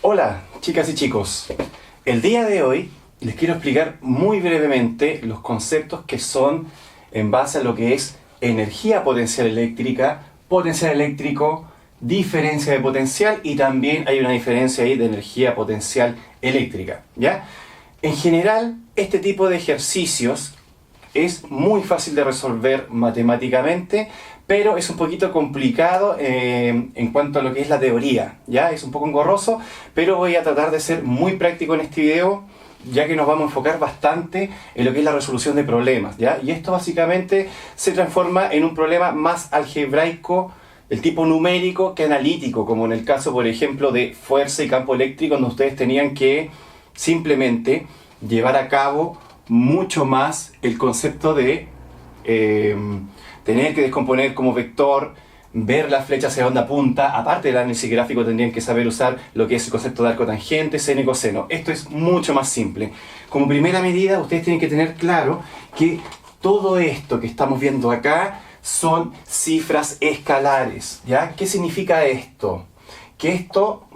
Hola, chicas y chicos. El día de hoy les quiero explicar muy brevemente los conceptos que son en base a lo que es energía potencial eléctrica, potencial eléctrico, diferencia de potencial y también hay una diferencia ahí de energía potencial eléctrica, ¿ya? En general, este tipo de ejercicios es muy fácil de resolver matemáticamente, pero es un poquito complicado en cuanto a lo que es la teoría, ¿ya? Es un poco engorroso, pero voy a tratar de ser muy práctico en este video, ya que nos vamos a enfocar bastante en lo que es la resolución de problemas, ¿ya? Y esto básicamente se transforma en un problema más algebraico, del tipo numérico, que analítico, como en el caso, por ejemplo, de fuerza y campo eléctrico, donde ustedes tenían que simplemente llevar a cabo mucho más el concepto de tener que descomponer como vector, ver la flecha hacia dónde apunta. Aparte del análisis gráfico tendrían que saber usar lo que es el concepto de arco tangente, seno y coseno. Esto es mucho más simple. Como primera medida, ustedes tienen que tener claro que todo esto que estamos viendo acá son cifras escalares, ¿ya? ¿Qué significa esto? Que esto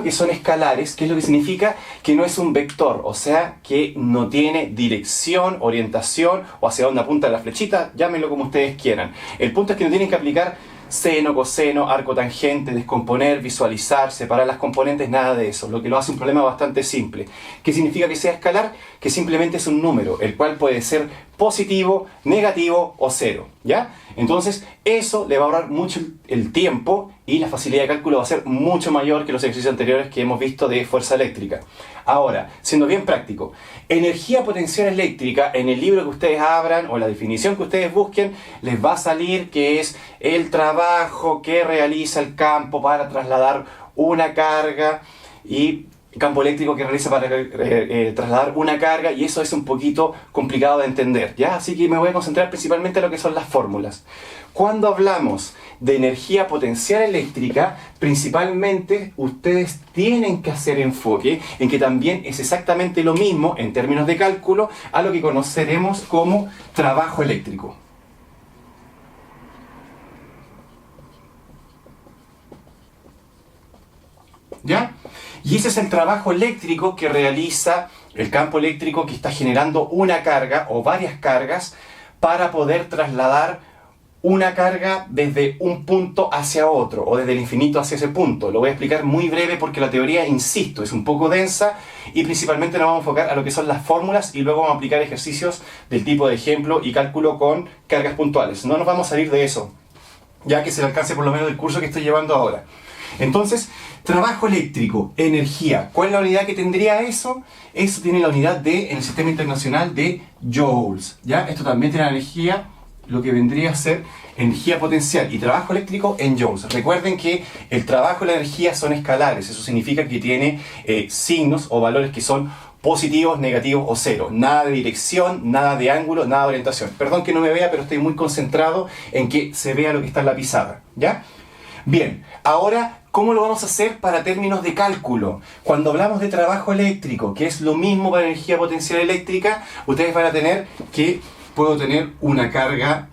que son escalares, ¿qué es lo que significa? Que no es un vector, o sea, que no tiene dirección, orientación o hacia dónde apunta la flechita, llámenlo como ustedes quieran. El punto es que no tienen que aplicar seno, coseno, arco tangente, descomponer, visualizar, separar las componentes, nada de eso, lo que lo hace un problema bastante simple. ¿Qué significa que sea escalar? Que simplemente es un número, el cual puede ser positivo, negativo o cero, ¿ya? Entonces, eso le va a ahorrar mucho el tiempo y la facilidad de cálculo va a ser mucho mayor que los ejercicios anteriores que hemos visto de fuerza eléctrica. Ahora, siendo bien práctico, energía potencial eléctrica, en el libro que ustedes abran o la definición que ustedes busquen, les va a salir que es el trabajo que realiza el campo para trasladar una carga y campo eléctrico que realiza para trasladar una carga, y eso es un poquito complicado de entender, ¿ya? Así que me voy a concentrar principalmente en lo que son las fórmulas. Cuando hablamos de energía potencial eléctrica, principalmente ustedes tienen que hacer enfoque en que también es exactamente lo mismo en términos de cálculo a lo que conoceremos como trabajo eléctrico. ¿Ya? Y ese es el trabajo eléctrico que realiza el campo eléctrico que está generando una carga o varias cargas para poder trasladar una carga desde un punto hacia otro o desde el infinito hacia ese punto. Lo voy a explicar muy breve porque la teoría, insisto, es un poco densa y principalmente nos vamos a enfocar a lo que son las fórmulas y luego vamos a aplicar ejercicios del tipo de ejemplo y cálculo con cargas puntuales. No nos vamos a salir de eso, ya que es el alcance por lo menos del curso que estoy llevando ahora. Entonces, trabajo eléctrico, energía. ¿Cuál es la unidad que tendría eso? Eso tiene la unidad en el sistema internacional de joules, ¿ya? Esto también tiene la energía, lo que vendría a ser energía potencial y trabajo eléctrico en joules. Recuerden que el trabajo y la energía son escalares. Eso significa que tiene signos o valores que son positivos, negativos o cero. Nada de dirección, nada de ángulo, nada de orientación. Perdón que no me vea, pero estoy muy concentrado en que se vea lo que está en la pizarra, ¿ya? Bien, ahora, ¿cómo lo vamos a hacer para términos de cálculo? Cuando hablamos de trabajo eléctrico, que es lo mismo para energía potencial eléctrica, ustedes van a tener que puedo tener una carga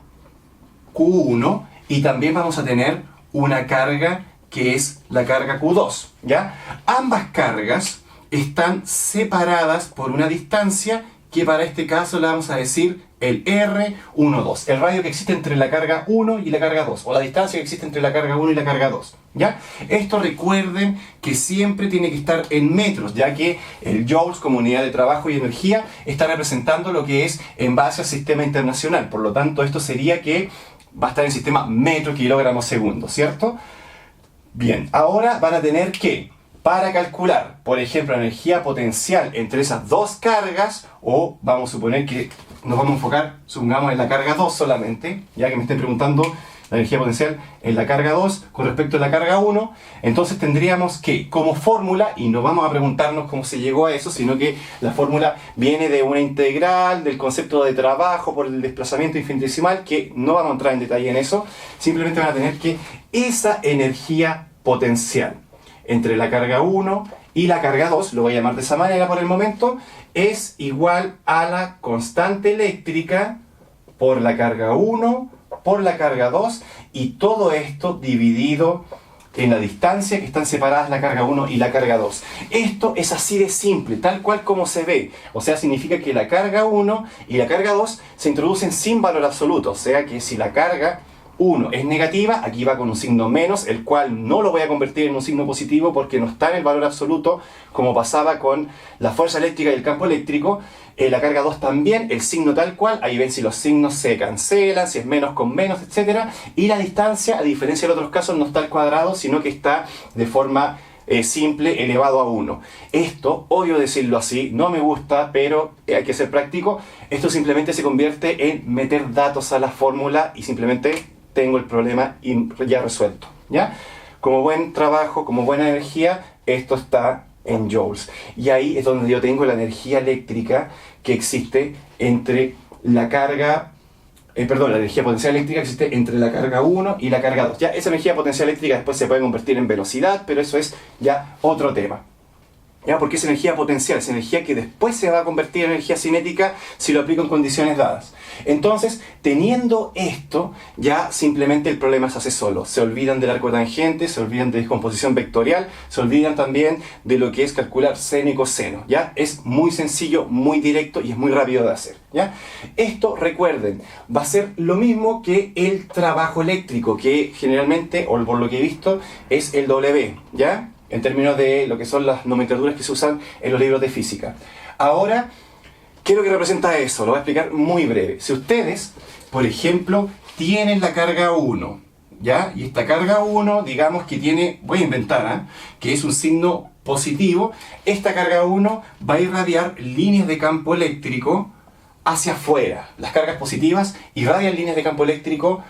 Q1 y también vamos a tener una carga que es la carga Q2, ¿ya? Ambas cargas están separadas por una distancia que para este caso le vamos a decir el R12, el radio que existe entre la carga 1 y la carga 2, o la distancia que existe entre la carga 1 y la carga 2, ¿ya? Esto recuerden que siempre tiene que estar en metros, ya que el joules como unidad de trabajo y energía está representando lo que es en base al sistema internacional, por lo tanto esto sería que va a estar en el sistema metro kilogramos segundo, ¿cierto? Bien, ahora van a tener que, para calcular, por ejemplo, la energía potencial entre esas dos cargas, o vamos a suponer que nos vamos a enfocar, supongamos, en la carga 2 solamente, ya que me estén preguntando la energía potencial en la carga 2 con respecto a la carga 1, entonces tendríamos que, como fórmula, y no vamos a preguntarnos cómo se llegó a eso, sino que la fórmula viene de una integral, del concepto de trabajo por el desplazamiento infinitesimal, que no vamos a entrar en detalle en eso, simplemente van a tener que esa energía potencial entre la carga 1 y la carga 2, lo voy a llamar de esa manera por el momento, es igual a la constante eléctrica por la carga 1 por la carga 2 y todo esto dividido en la distancia que están separadas la carga 1 y la carga 2. Esto es así de simple, tal cual como se ve. O sea, significa que la carga 1 y la carga 2 se introducen sin valor absoluto. O sea que si la carga 1 es negativa, aquí va con un signo menos, el cual no lo voy a convertir en un signo positivo porque no está en el valor absoluto, como pasaba con la fuerza eléctrica y el campo eléctrico. La carga 2 también, el signo tal cual, ahí ven si los signos se cancelan, si es menos con menos, etc. Y la distancia, a diferencia de otros casos, no está al cuadrado, sino que está de forma simple, elevado a 1. Esto, obvio decirlo así, no me gusta, pero hay que ser práctico. Esto simplemente se convierte en meter datos a la fórmula y simplemente tengo el problema ya resuelto, ¿ya? Como buen trabajo, como buena energía, esto está en joules. Y ahí es donde yo tengo la energía eléctrica que existe entre la carga, la energía potencial eléctrica que existe entre la carga 1 y la carga 2. Ya esa energía potencial eléctrica después se puede convertir en velocidad, pero eso es ya otro tema. ¿Ya? Porque es energía potencial, es energía que después se va a convertir en energía cinética si lo aplico en condiciones dadas. Entonces, teniendo esto, ya simplemente el problema se hace solo. Se olvidan del arco tangente, se olvidan de descomposición vectorial, se olvidan también de lo que es calcular seno y coseno. ¿Ya? Es muy sencillo, muy directo y es muy rápido de hacer. ¿Ya? Esto, recuerden, va a ser lo mismo que el trabajo eléctrico, que generalmente, o por lo que he visto, es el W. ¿Ya? En términos de lo que son las nomenclaturas que se usan en los libros de física. Ahora, ¿qué es lo que representa eso? Lo voy a explicar muy breve. Si ustedes, por ejemplo, tienen la carga 1, ¿ya? Y esta carga 1, digamos que tiene, voy a inventar, que es un signo positivo, esta carga 1 va a irradiar líneas de campo eléctrico hacia afuera. Las cargas positivas irradian líneas de campo eléctrico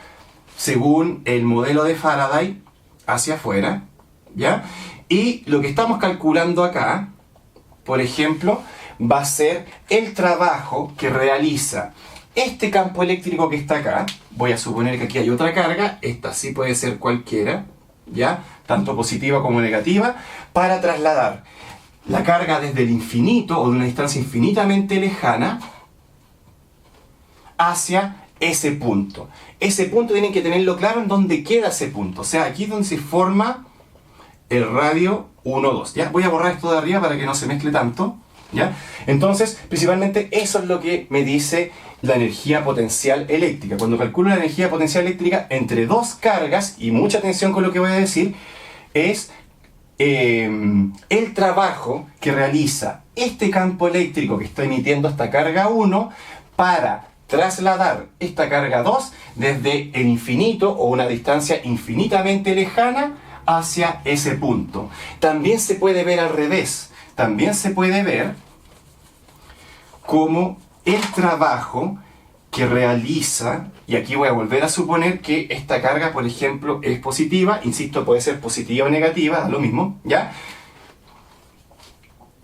según el modelo de Faraday hacia afuera, ¿ya? Y lo que estamos calculando acá, por ejemplo, va a ser el trabajo que realiza este campo eléctrico que está acá. Voy a suponer que aquí hay otra carga, esta sí puede ser cualquiera, ¿ya? Tanto positiva como negativa, para trasladar la carga desde el infinito o de una distancia infinitamente lejana hacia ese punto. Ese punto tienen que tenerlo claro en dónde queda ese punto. O sea, aquí es donde se forma el radio 1, 2. ¿Ya? Voy a borrar esto de arriba para que no se mezcle tanto. ¿Ya? Entonces, principalmente eso es lo que me dice la energía potencial eléctrica. Cuando calculo la energía potencial eléctrica entre dos cargas, y mucha atención con lo que voy a decir, es el trabajo que realiza este campo eléctrico que está emitiendo esta carga 1 para trasladar esta carga 2 desde el infinito o una distancia infinitamente lejana hacia ese punto. También se puede ver al revés. También se puede ver como el trabajo que realiza, y aquí voy a volver a suponer que esta carga, por ejemplo, es positiva, insisto, puede ser positiva o negativa, da lo mismo, ¿ya?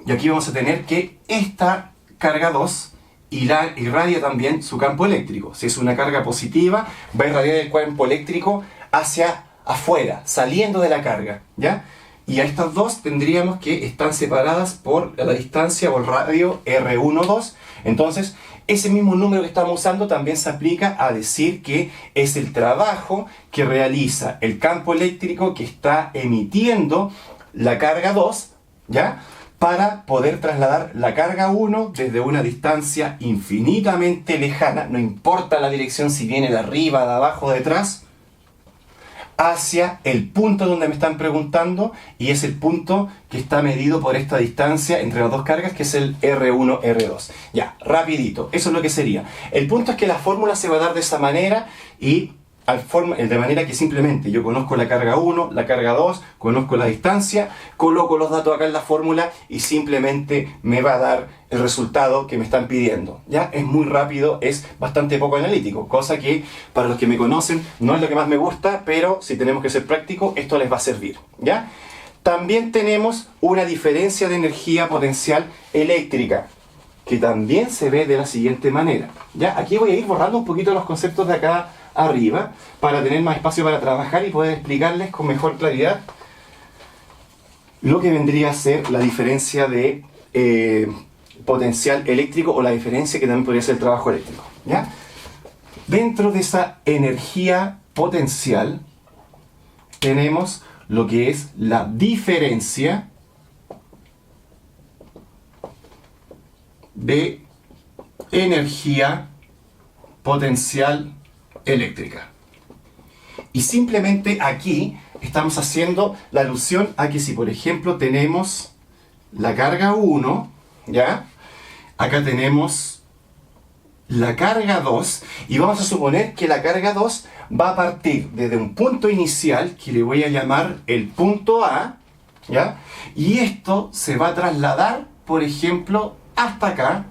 Y aquí vamos a tener que esta carga 2 irradia también su campo eléctrico. Si es una carga positiva, va a irradiar el campo eléctrico hacia afuera, saliendo de la carga, ¿ya? Y a estas dos tendríamos que están separadas por la distancia o el radio R12. Entonces, ese mismo número que estamos usando también se aplica a decir que es el trabajo que realiza el campo eléctrico que está emitiendo la carga 2, ¿ya? Para poder trasladar la carga 1 desde una distancia infinitamente lejana, no importa la dirección si viene de arriba, de abajo, de atrás, hacia el punto donde me están preguntando, y es el punto que está medido por esta distancia entre las dos cargas, que es el R1, R2. Ya, rapidito, eso es lo que sería. El punto es que la fórmula se va a dar de esa manera, y de manera que simplemente yo conozco la carga 1, la carga 2, conozco la distancia, coloco los datos acá en la fórmula y simplemente me va a dar el resultado que me están pidiendo. ¿Ya? Es muy rápido, es bastante poco analítico, cosa que para los que me conocen no es lo que más me gusta, pero si tenemos que ser prácticos, esto les va a servir. ¿Ya? También tenemos una diferencia de energía potencial eléctrica, que también se ve de la siguiente manera. ¿Ya? Aquí voy a ir borrando un poquito los conceptos de acá arriba para tener más espacio para trabajar y poder explicarles con mejor claridad lo que vendría a ser la diferencia de potencial eléctrico, o la diferencia que también podría ser el trabajo eléctrico. ¿Ya? Dentro de esa energía potencial tenemos lo que es la diferencia de energía potencial eléctrica. Y simplemente aquí estamos haciendo la alusión a que si por ejemplo tenemos la carga 1, ¿ya? Acá tenemos la carga 2 y vamos a suponer que la carga 2 va a partir desde un punto inicial que le voy a llamar el punto A, ¿ya? Y esto se va a trasladar, por ejemplo, hasta acá,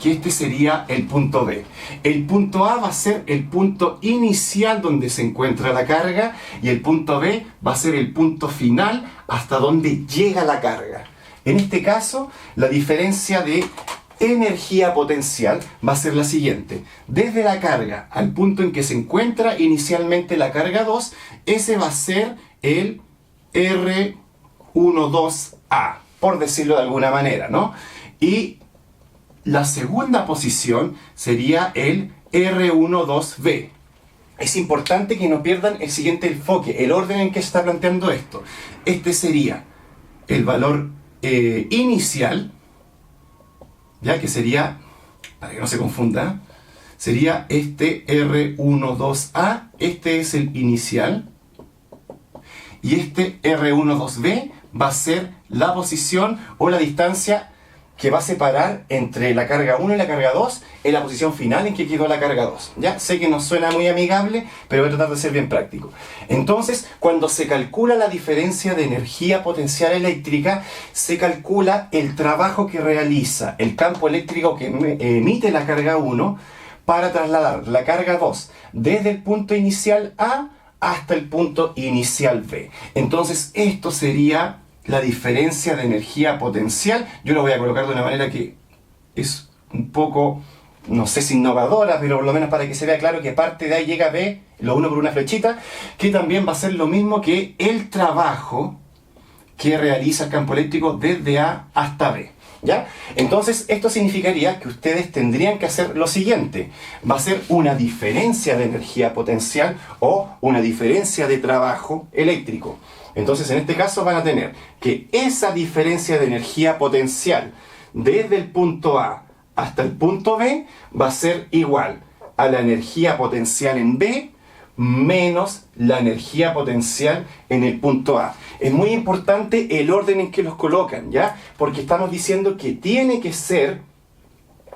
que este sería el punto B. El punto A va a ser el punto inicial donde se encuentra la carga y el punto B va a ser el punto final hasta donde llega la carga. En este caso, la diferencia de energía potencial va a ser la siguiente. Desde la carga al punto en que se encuentra inicialmente la carga 2, ese va a ser el R12A, por decirlo de alguna manera, ¿no? Y la segunda posición sería el R12B. Es importante que no pierdan el siguiente enfoque, el orden en que se está planteando esto. Este sería el valor inicial, ya que sería, para que no se confunda, sería este R12A, este es el inicial, y este R12B va a ser la posición o la distancia que va a separar entre la carga 1 y la carga 2 en la posición final en que quedó la carga 2. Ya sé que no suena muy amigable, pero voy a tratar de ser bien práctico. Entonces, cuando se calcula la diferencia de energía potencial eléctrica, se calcula el trabajo que realiza el campo eléctrico que emite la carga 1 para trasladar la carga 2 desde el punto inicial A hasta el punto inicial B. Entonces, esto sería la diferencia de energía potencial. Yo lo voy a colocar de una manera que es un poco, no sé si innovadora, pero por lo menos para que se vea claro que parte de A llega a B, lo uno por una flechita, que también va a ser lo mismo que el trabajo que realiza el campo eléctrico desde A hasta B, ¿ya? Entonces, esto significaría que ustedes tendrían que hacer lo siguiente. Va a ser una diferencia de energía potencial o una diferencia de trabajo eléctrico. Entonces, en este caso van a tener que esa diferencia de energía potencial desde el punto A hasta el punto B va a ser igual a la energía potencial en B menos la energía potencial en el punto A. Es muy importante el orden en que los colocan, ¿ya? Porque estamos diciendo que tiene que ser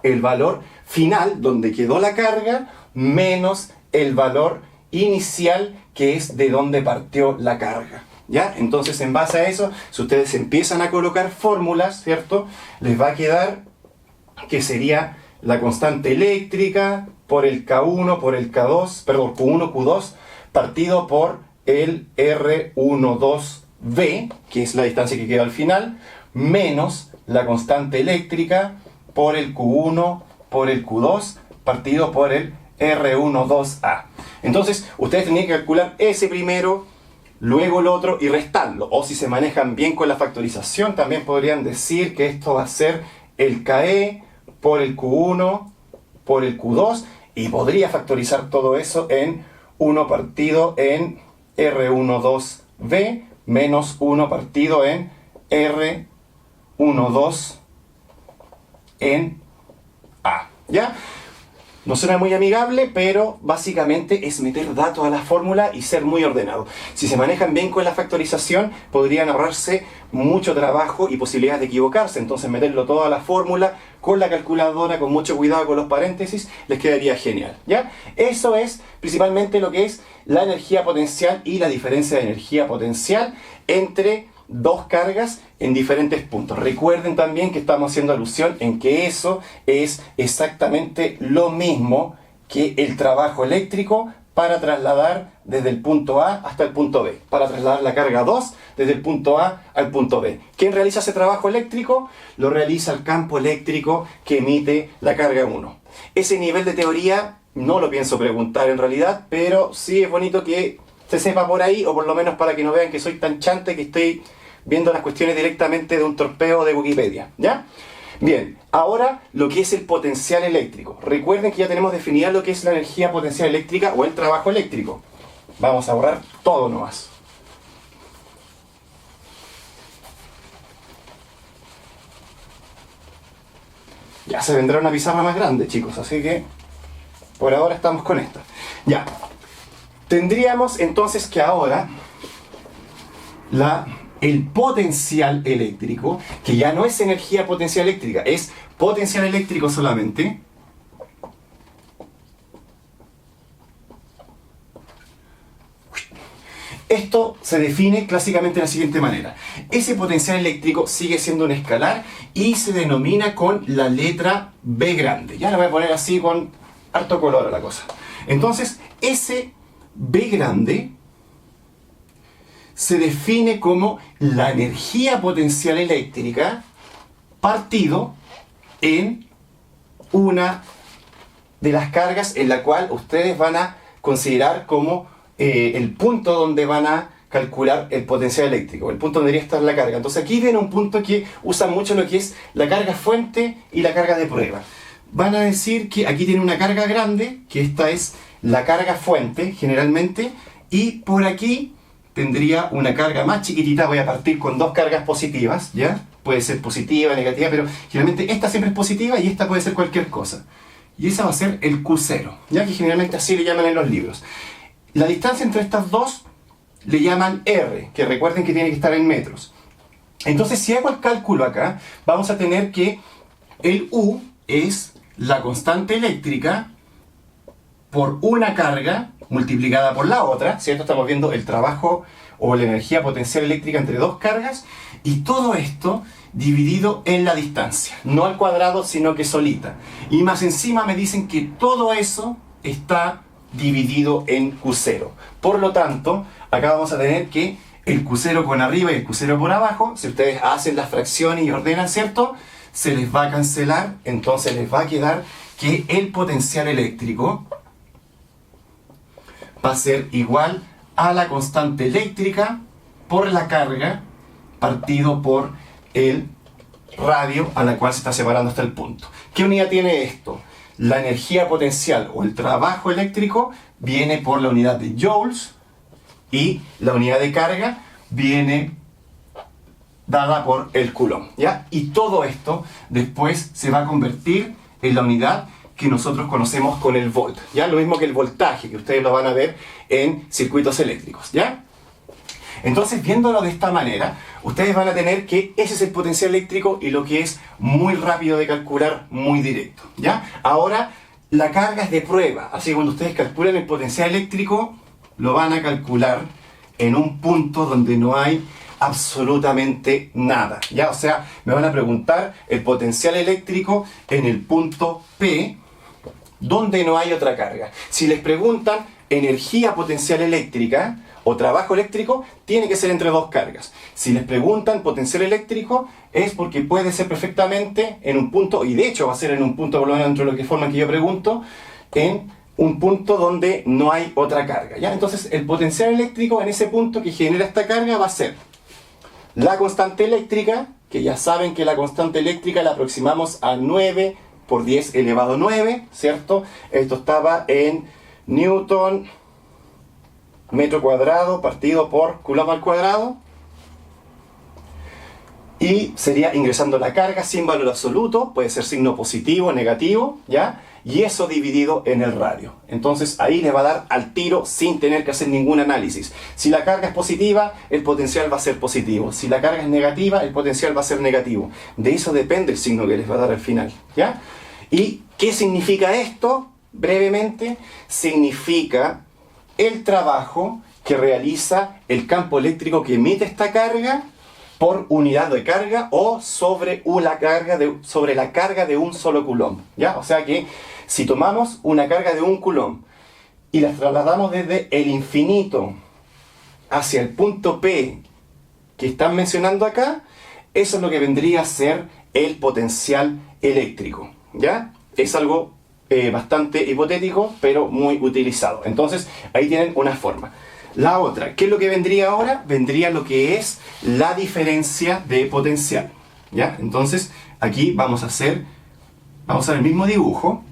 el valor final donde quedó la carga menos el valor inicial que es de donde partió la carga. ¿Ya? Entonces, en base a eso, si ustedes empiezan a colocar fórmulas, ¿cierto? Les va a quedar que sería la constante eléctrica por el K1, por el K2, perdón, Q1, Q2, partido por el R12B, que es la distancia que queda al final, menos la constante eléctrica por el Q1, por el Q2, partido por el R12A. Entonces, ustedes tendrían que calcular ese primero, luego el otro y restarlo. O si se manejan bien con la factorización, también podrían decir que esto va a ser el KE por el Q1 por el Q2 y podría factorizar todo eso en 1 partido en R12B menos 1 partido en R12 en A. ¿Ya? No suena muy amigable, pero básicamente es meter datos a la fórmula y ser muy ordenado. Si se manejan bien con la factorización, podrían ahorrarse mucho trabajo y posibilidades de equivocarse. Entonces, meterlo todo a la fórmula con la calculadora, con mucho cuidado con los paréntesis, les quedaría genial, ¿ya? Eso es principalmente lo que es la energía potencial y la diferencia de energía potencial entre dos cargas en diferentes puntos. Recuerden también que estamos haciendo alusión en que eso es exactamente lo mismo que el trabajo eléctrico para trasladar desde el punto A hasta el punto B, para trasladar la carga 2 desde el punto A al punto B. ¿Quién realiza ese trabajo eléctrico? Lo realiza el campo eléctrico que emite la carga 1. Ese nivel de teoría no lo pienso preguntar en realidad, pero sí es bonito que se sepa por ahí, o por lo menos para que no vean que soy tan chante que estoy viendo las cuestiones directamente de un torpeo de Wikipedia, ¿ya? Bien, ahora lo que es el potencial eléctrico. Recuerden que ya tenemos definida lo que es la energía potencial eléctrica o el trabajo eléctrico. Vamos a borrar todo nomás. Ya se vendrá una pizarra más grande, chicos, así que por ahora estamos con esta. Ya. Tendríamos entonces que ahora el potencial eléctrico, que ya no es energía potencial eléctrica, es potencial eléctrico solamente. Esto se define clásicamente de la siguiente manera. Ese potencial eléctrico sigue siendo un escalar y se denomina con la letra B grande. Ya lo voy a poner así con harto color a la cosa. Entonces, ese B grande se define como la energía potencial eléctrica partido en una de las cargas en la cual ustedes van a considerar como el punto donde van a calcular el potencial eléctrico, el punto donde debería estar la carga. Entonces aquí viene un punto que usa mucho lo que es la carga fuente y la carga de prueba. Van a decir que aquí tiene una carga grande, que esta es la carga fuente generalmente, y por aquí tendría una carga más chiquitita. Voy a partir con dos cargas positivas, ¿ya? Puede ser positiva, negativa, pero generalmente esta siempre es positiva y esta puede ser cualquier cosa. Y esa va a ser el Q0, ya que generalmente así le llaman en los libros. La distancia entre estas dos le llaman R, que recuerden que tiene que estar en metros. Entonces, si hago el cálculo acá, vamos a tener que el U es la constante eléctrica por una carga multiplicada por la otra, ¿cierto? Estamos viendo el trabajo o la energía potencial eléctrica entre dos cargas, y todo esto dividido en la distancia, no al cuadrado, sino que solita. Y más encima me dicen que todo eso está dividido en Q0. Por lo tanto, acá vamos a tener que el Q0 con arriba y el Q0 por abajo, si ustedes hacen las fracciones y ordenan, ¿cierto? Se les va a cancelar, entonces les va a quedar que el potencial eléctrico va a ser igual a la constante eléctrica por la carga partido por el radio a la cual se está separando hasta el punto. ¿Qué unidad tiene esto? La energía potencial o el trabajo eléctrico viene por la unidad de joules y la unidad de carga viene dada por el coulomb, ¿ya? Y todo esto después se va a convertir en la unidad que nosotros conocemos con el volt, ¿ya? Lo mismo que el voltaje, que ustedes lo van a ver en circuitos eléctricos, ¿ya? Entonces, viéndolo de esta manera, ustedes van a tener que ese es el potencial eléctrico y lo que es muy rápido de calcular, muy directo, ¿ya? Ahora, la carga es de prueba, así que cuando ustedes calculan el potencial eléctrico, lo van a calcular en un punto donde no hay absolutamente nada, ¿ya? O sea, me van a preguntar el potencial eléctrico en el punto P, donde no hay otra carga. Si les preguntan energía potencial eléctrica o trabajo eléctrico, tiene que ser entre dos cargas. Si les preguntan potencial eléctrico, es porque puede ser perfectamente en un punto, y de hecho va a ser en un punto, por lo menos dentro de lo que forma que yo pregunto, en un punto donde no hay otra carga, ¿ya? Entonces, el potencial eléctrico en ese punto que genera esta carga va a ser la constante eléctrica, que ya saben que la constante eléctrica la aproximamos a 9 por 10 elevado a 9, ¿cierto? Esto estaba en Newton metro cuadrado partido por Coulomb al cuadrado. Y sería ingresando la carga sin valor absoluto, puede ser signo positivo o negativo, ¿ya? Y eso dividido en el radio. Entonces ahí le va a dar al tiro sin tener que hacer ningún análisis. Si la carga es positiva, el potencial va a ser positivo. Si la carga es negativa, el potencial va a ser negativo. De eso depende el signo que les va a dar al final, ¿ya? ¿Y qué significa esto? Brevemente, significa el trabajo que realiza el campo eléctrico que emite esta carga por unidad de carga o sobre la carga de un solo coulomb, ¿ya? O sea que si tomamos una carga de un coulomb y la trasladamos desde el infinito hacia el punto P que están mencionando acá, eso es lo que vendría a ser el potencial eléctrico, ¿ya? Es algo bastante hipotético, pero muy utilizado. Entonces, ahí tienen una forma. La otra, ¿qué es lo que vendría ahora? Vendría lo que es la diferencia de potencial, ¿ya? Entonces, aquí vamos a hacer el mismo dibujo.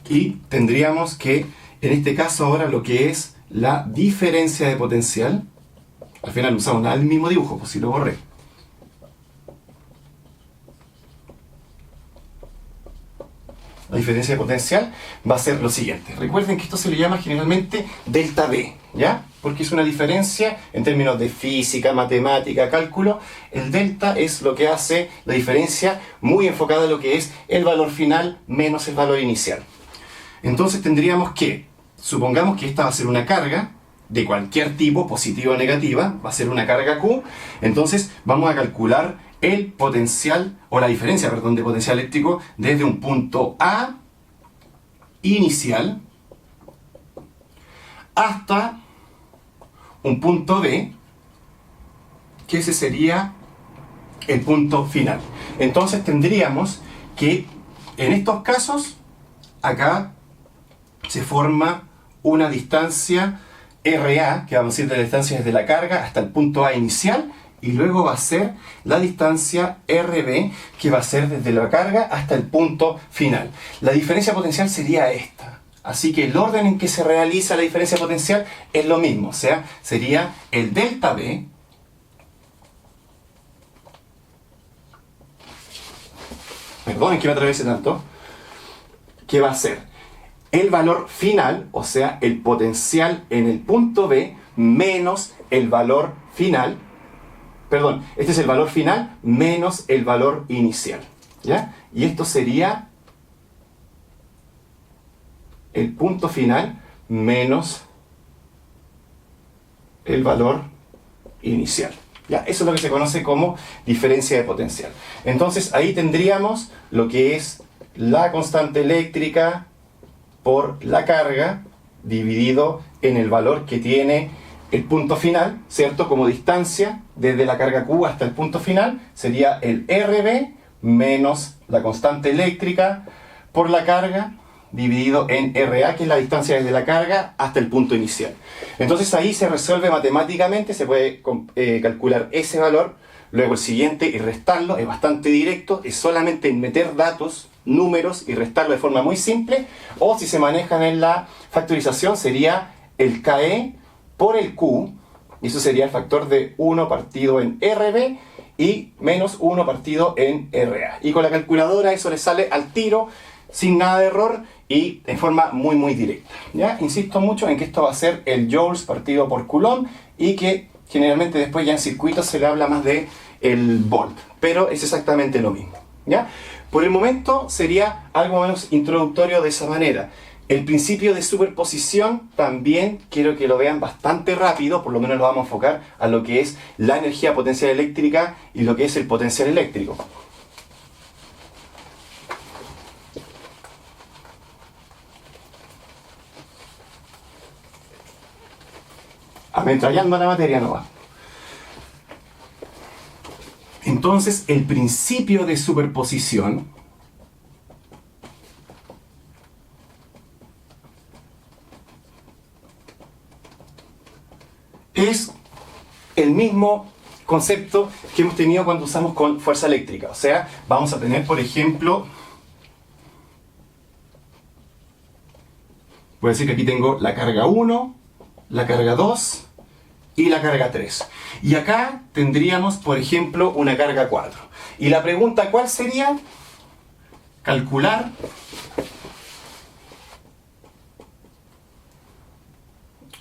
Y tendríamos que, en este caso ahora, lo que es la diferencia de potencial. Al final usamos el mismo dibujo, pues si lo borré. La diferencia de potencial va a ser lo siguiente. Recuerden que esto se le llama generalmente delta V, ¿ya? Porque es una diferencia en términos de física, matemática, cálculo. El delta es lo que hace la diferencia muy enfocada a lo que es el valor final menos el valor inicial. Entonces tendríamos que, supongamos que esta va a ser una carga de cualquier tipo, positiva o negativa, va a ser una carga Q. Entonces vamos a calcular el potencial, o la diferencia, perdón, de potencial eléctrico desde un punto A inicial hasta un punto B, que ese sería el punto final. Entonces tendríamos que, en estos casos, acá se forma una distancia RA, que vamos a decir de la distancia desde la carga hasta el punto A inicial, y luego va a ser la distancia RB, que va a ser desde la carga hasta el punto final. La diferencia potencial sería esta. Así que el orden en que se realiza la diferencia potencial es lo mismo. O sea, sería el delta V perdonen que me atraviese tanto, que va a ser el valor final, o sea, el potencial en el punto B menos el valor final. Perdón, este es el valor final menos el valor inicial, ¿ya? Y esto sería el punto final menos el valor inicial, ¿ya? Eso es lo que se conoce como diferencia de potencial. Entonces ahí tendríamos lo que es la constante eléctrica por la carga dividido en el valor que tiene el punto final, ¿cierto? Como distancia desde la carga Q hasta el punto final, sería el RB menos la constante eléctrica por la carga dividido en RA, que es la distancia desde la carga hasta el punto inicial. Entonces ahí se resuelve matemáticamente, se puede calcular ese valor, luego el siguiente y restarlo, es bastante directo, es solamente meter datos, números y restarlo de forma muy simple, o si se manejan en la factorización sería el KE por el Q, y eso sería el factor de 1 partido en RB y menos 1 partido en RA. Y con la calculadora eso le sale al tiro, sin nada de error y en forma muy muy directa, ¿ya? Insisto mucho en que esto va a ser el joules partido por Coulomb y que generalmente después ya en circuitos se le habla más de el volt, pero es exactamente lo mismo, ¿ya? Por el momento sería algo menos introductorio de esa manera. El principio de superposición también quiero que lo vean bastante rápido, por lo menos lo vamos a enfocar a lo que es la energía potencial eléctrica y lo que es el potencial eléctrico. Ametrallando la materia no va. Entonces, el principio de superposición es el mismo concepto que hemos tenido cuando usamos con fuerza eléctrica. O sea, vamos a tener, por ejemplo, voy a decir que aquí tengo la carga 1, la carga 2 y la carga 3. Y acá tendríamos, por ejemplo, una carga 4. Y la pregunta, ¿cuál sería? Calcular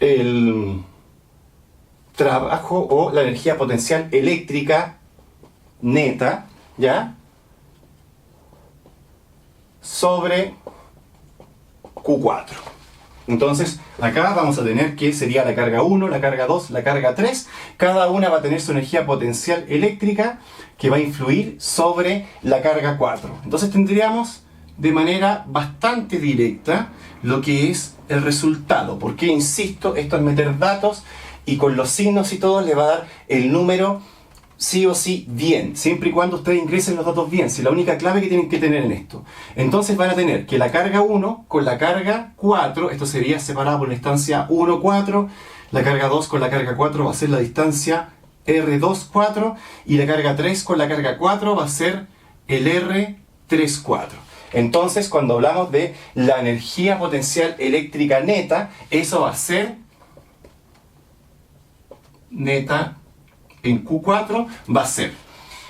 el trabajo o la energía potencial eléctrica neta, ¿ya? Sobre Q4. Entonces, acá vamos a tener que sería la carga 1, la carga 2, la carga 3. Cada una va a tener su energía potencial eléctrica que va a influir sobre la carga 4. Entonces tendríamos de manera bastante directa lo que es el resultado. Porque, insisto, esto es meter datos y con los signos y todo le va a dar el número sí o sí bien, siempre y cuando ustedes ingresen los datos bien, si es la única clave que tienen que tener en esto. Entonces van a tener que la carga 1 con la carga 4, esto sería separado por la instancia 1, 4, La carga 2 con la carga 4 va a ser la distancia R24 y la carga 3 con la carga 4 va a ser el R34. Entonces, cuando hablamos de la energía potencial eléctrica neta, eso va a ser neta en Q4, va a ser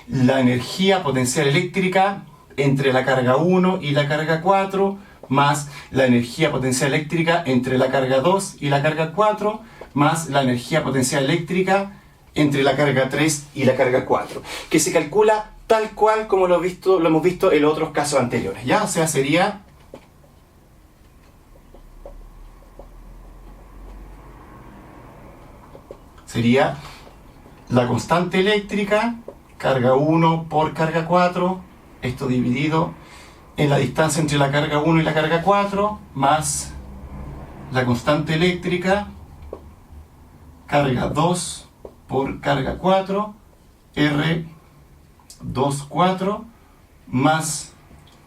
la energía potencial eléctrica entre la carga 1 y la carga 4, más la energía potencial eléctrica entre la carga 2 y la carga 4, más la energía potencial eléctrica entre la carga 3 y la carga 4, que se calcula tal cual como lo hemos visto en otros casos anteriores, ¿ya? O sea, sería la constante eléctrica, carga 1 por carga 4, esto dividido en la distancia entre la carga 1 y la carga 4, más la constante eléctrica, carga 2 por carga 4, R24, más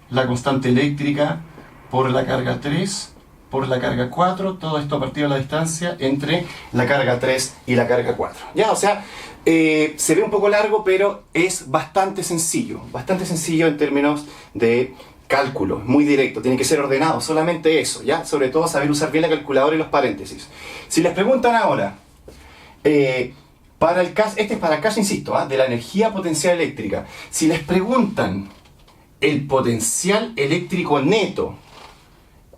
la constante eléctrica por la carga 3 por la carga 4, todo esto a partir de la distancia entre la carga 3 y la carga 4. ¿Ya? O sea, se ve un poco largo, pero es bastante sencillo en términos de cálculo, muy directo, tiene que ser ordenado, solamente eso, ¿ya? Sobre todo saber usar bien la calculadora y los paréntesis. Si les preguntan ahora, para el caso, este es para el caso, insisto, de la energía potencial eléctrica, si les preguntan el potencial eléctrico neto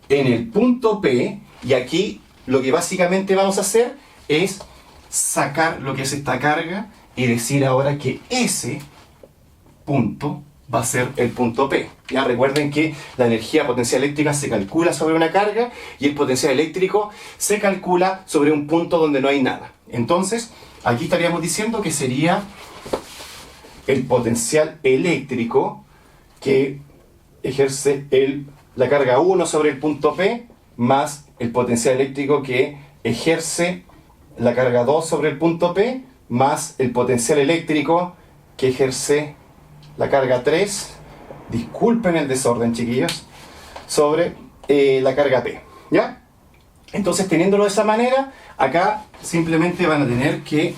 en el punto P, y aquí lo que básicamente vamos a hacer es sacar lo que es esta carga y decir ahora que ese punto va a ser el punto P. Ya recuerden que la energía potencial eléctrica se calcula sobre una carga y el potencial eléctrico se calcula sobre un punto donde no hay nada. Entonces, aquí estaríamos diciendo que sería el potencial eléctrico que ejerce la carga 1 sobre el punto P, más el potencial eléctrico que ejerce la carga 2 sobre el punto P, más el potencial eléctrico que ejerce la carga 3, disculpen el desorden, chiquillos, sobre la carga P, ¿ya? Entonces, teniéndolo de esa manera, acá simplemente van a tener que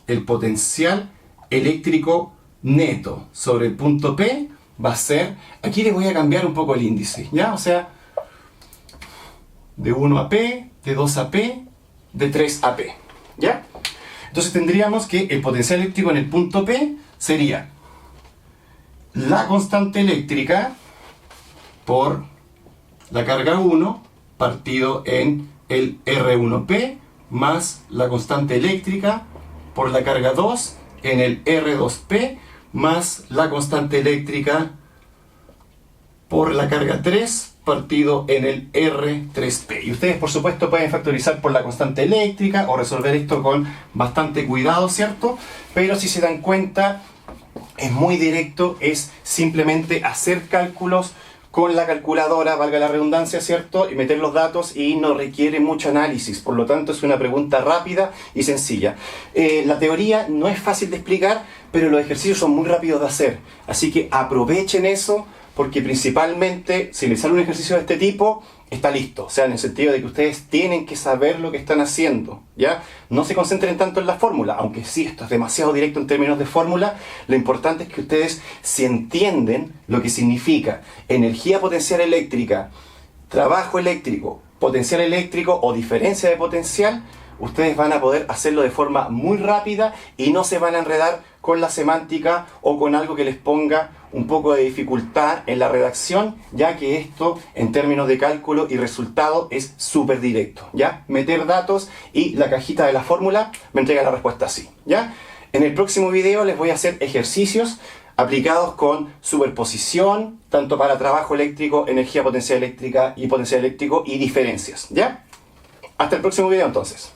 el potencial eléctrico neto sobre el punto P va a ser, aquí les voy a cambiar un poco el índice, ¿ya? O sea, de 1 a P, de 2 a P, de 3 a P, ¿ya? Entonces tendríamos que el potencial eléctrico en el punto P sería la constante eléctrica por la carga 1 partido en el R1P más la constante eléctrica por la carga 2 en el R2P más la constante eléctrica por la carga 3 partido en el R3P. Y ustedes, por supuesto, pueden factorizar por la constante eléctrica o resolver esto con bastante cuidado, ¿cierto? Pero si se dan cuenta, es muy directo, es simplemente hacer cálculos con la calculadora, valga la redundancia, ¿cierto? Y meter los datos y no requiere mucho análisis. Por lo tanto, es una pregunta rápida y sencilla. La teoría no es fácil de explicar, pero los ejercicios son muy rápidos de hacer. Así que aprovechen eso, porque principalmente, si les sale un ejercicio de este tipo, está listo. O sea, en el sentido de que ustedes tienen que saber lo que están haciendo, ¿ya? No se concentren tanto en la fórmula, aunque sí, esto es demasiado directo en términos de fórmula. Lo importante es que ustedes, si entienden lo que significa energía potencial eléctrica, trabajo eléctrico, potencial eléctrico o diferencia de potencial, ustedes van a poder hacerlo de forma muy rápida y no se van a enredar con la semántica o con algo que les ponga un poco de dificultad en la redacción, ya que esto en términos de cálculo y resultado es súper directo, ¿ya? Meter datos y la cajita de la fórmula me entrega la respuesta así, ¿ya? En el próximo video les voy a hacer ejercicios aplicados con superposición, tanto para trabajo eléctrico, energía potencial eléctrica y potencial eléctrico y diferencias, ¿ya? Hasta el próximo video entonces.